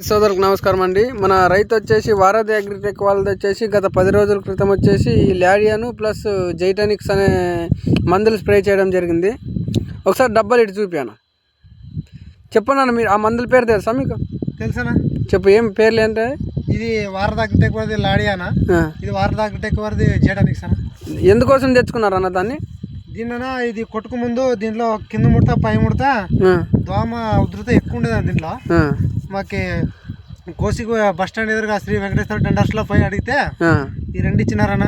సోదరులకు నమస్కారం అండి. మన రైతు వచ్చేసి వారధి అగ్రిటెక్ వాళ్ళది వచ్చేసి గత 10 రోజుల క్రితం వచ్చేసి ఈ లాడియాను ప్లస్ జైటానిక్స్ అనే మందులు స్ప్రే చేయడం జరిగింది. ఒకసారి డబ్బాలు ఇటు చూపాను. చెప్పండి మీరు ఆ మందుల పేరు తెలుసా మీకు? తెలుసా? చెప్పు, ఏం పేర్లు ఏంటంటే? ఇది వారధి అగ్రిటెక్ వారిది లాడియానా, ఇది వారధి అగ్రిటెక్ వారిది జైటానిక్స్ అన్న. ఎందుకోసం తెచ్చుకున్నారు అన్న దాన్ని? దీనిన ఇది కొట్టుకు ముందు దీంట్లో కింద ముడత పై ముడత దోమ ఉధృత ఎక్కువ ఉండేది. దీంట్లో మాకి కోసి బస్ స్టాండ్ ఎదురుగా శ్రీ వెంకటేశ్వర టెండర్స్లో పోయి అడిగితే ఈ రెండు ఇచ్చినారన్న.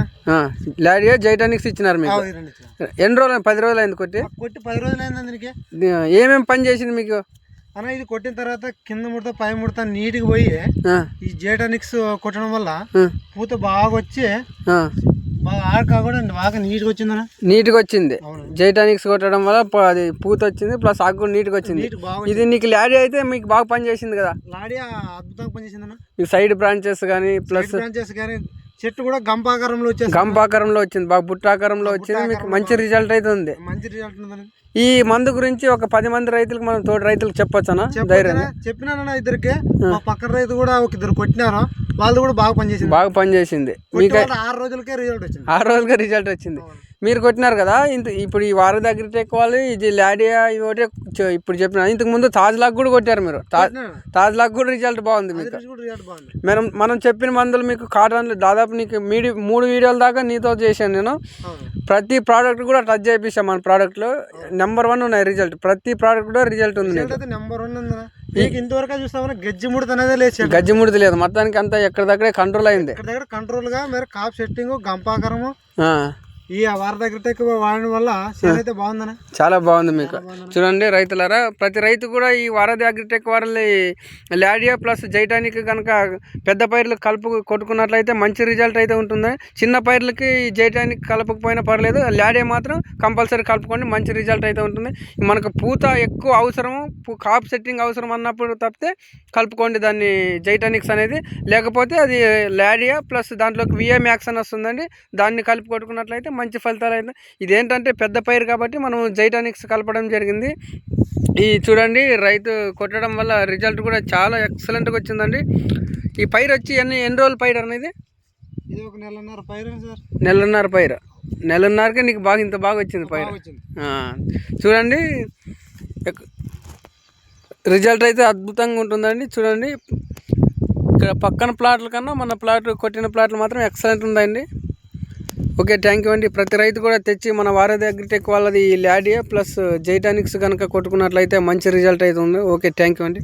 లాడియా జైటానిక్స్ ఇచ్చినారు మీకు? ఎన్ని రోజులు? 10 రోజులు అయింది కొట్టి 10 రోజులు అయింది. దీనికి ఏమేమి పని చేసింది మీకు అన్న? ఇది కొట్టిన తర్వాత కింద ముడత పై ముడత నీటికి పోయి ఈ జైటానిక్స్ కొట్టడం వల్ల పూత బాగా వచ్చి బాగా ఆడకా కూడా బాగా నీట్గా వచ్చిందన్న. నీట్గా వచ్చింది. జైటానిక్స్ కొట్టడం వల్ల అది పూత వచ్చింది, ప్లస్ ఆకు కూడా నీట్గా వచ్చింది. ఇది నీకు లాడియా అయితే మీకు బాగా పని చేసింది కదా? లాడియా అద్భుతంగా పనిచేసిందన్న. మీకు సైడ్ బ్రాంచెస్ కానీ ప్లస్ చెట్టు కూడా గంపాకారంలో వచ్చింది. గంపాకారంలో వచ్చింది, బాగా బుట్టాకారంలో వచ్చింది. మీకు మంచి రిజల్ట్ అయితే ఉంది. మంచి రిజల్ట్ ఉందని ఈ మందు గురించి ఒక 10 మంది రైతులకు మనం తోటి రైతులకు చెప్పొచ్చనా? ధైర్యంగా చెప్పినానన్న. ఇద్దరికి పక్కన రైతు కూడా ఒక ఇద్దరు కొట్టినారు, వాళ్ళు కూడా బాగా పనిచేసింది. మీకు 6 రోజులకే రిజల్ట్ వచ్చింది. 6 రోజులకే రిజల్ట్ వచ్చింది. మీరు కొట్టినారు కదా. ఇప్పుడు ఈ వారధి అగ్రిటెక్ వాళ్ళు ఇది లాడియా ఒకటే ఇప్పుడు చెప్పిన. ఇంతకు ముందు తాజ్లాక్ కూడా కొట్టారు మీరు. తాజ్లాక్ కూడా రిజల్ట్ బాగుంది మీకు. మనం చెప్పిన మందులు మీకు కాటన్లు దాదాపు నీకు 3 వీడియోల దాకా నీతో చేశాను నేను. ప్రతి ప్రోడక్ట్ కూడా టచ్ చేయించాను. మన ప్రోడక్ట్లో నెంబర్ 1 ఉన్నాయి రిజల్ట్. ప్రతి ప్రోడక్ట్ కూడా రిజల్ట్ ఉంది. నెంబర్ 1 ఉంది. ఇంతవరకు చూస్తామన్నా గజ్జి ముడత అనేది లేదు. గజ్జి ముడత లేదు. మొత్తానికి అంతా ఎక్కడిదక్కడే కంట్రోల్ అయింది. కంట్రోల్ గా మీరు కాప్ సెట్టింగ్ గంపాకరము ఈ వారధి అగ్రిటెక్ వాడడం వల్ల అయితే బాగుందన్న. చాలా బాగుంది మీకు. చూడండి రైతులారా, ప్రతి రైతు కూడా ఈ వారధి అగ్రిటెక్ వారి లాడియా ప్లస్ జైటానిక్ కనుక పెద్ద పైర్లకు కలుపు కొట్టుకున్నట్లయితే మంచి రిజల్ట్ అయితే ఉంటుంది. చిన్న పైర్లకి జైటానిక్ కలపకపోయినా పర్లేదు, లాడియా మాత్రం కంపల్సరీ కలుపుకోండి, మంచి రిజల్ట్ అయితే ఉంటుంది. మనకు పూత ఎక్కువ అవసరము, కాప్ సెట్టింగ్ అవసరం అన్నప్పుడు తప్పితే కలుపుకోండి దాన్ని జైటానిక్స్ అనేది. లేకపోతే అది లాడియా ప్లస్ దాంట్లోకి విఏ మ్యాక్స్ అని వస్తుందండి, దాన్ని కలిపి కొట్టుకున్నట్లయితే మంచి ఫలితాలు అయితే. ఇదేంటంటే పెద్ద పైరు కాబట్టి మనం జైటానిక్స్ కలపడం జరిగింది. ఈ చూడండి రైతు కొట్టడం వల్ల రిజల్ట్ కూడా చాలా ఎక్సలెంట్గా వచ్చిందండి. ఈ పైరు వచ్చి ఎన్ని రోజుల పైరు అనేది? ఇది ఒక 1.5 పైరు సార్. 1.5 పైరు. 1.5కే నీకు ఇంత బాగా వచ్చింది పైరు. చూడండి రిజల్ట్ అయితే అద్భుతంగా ఉంటుందండి. చూడండి ఇక్కడ పక్కన ప్లాట్ల కన్నా మన ప్లాట్ కొట్టిన ప్లాట్లు మాత్రం ఎక్సలెంట్ ఉందండి. ఓకే, థ్యాంక్ యూ అండి. ప్రతి రైతు కూడా తెచ్చి మన వారధి అగ్రిటెక్ వాళ్ళది లాడియా ప్లస్ జైటానిక్స్ కనుక కొట్టుకున్నట్లయితే మంచి రిజల్ట్ అయితే ఉంది. ఓకే, థ్యాంక్ యూ అండి.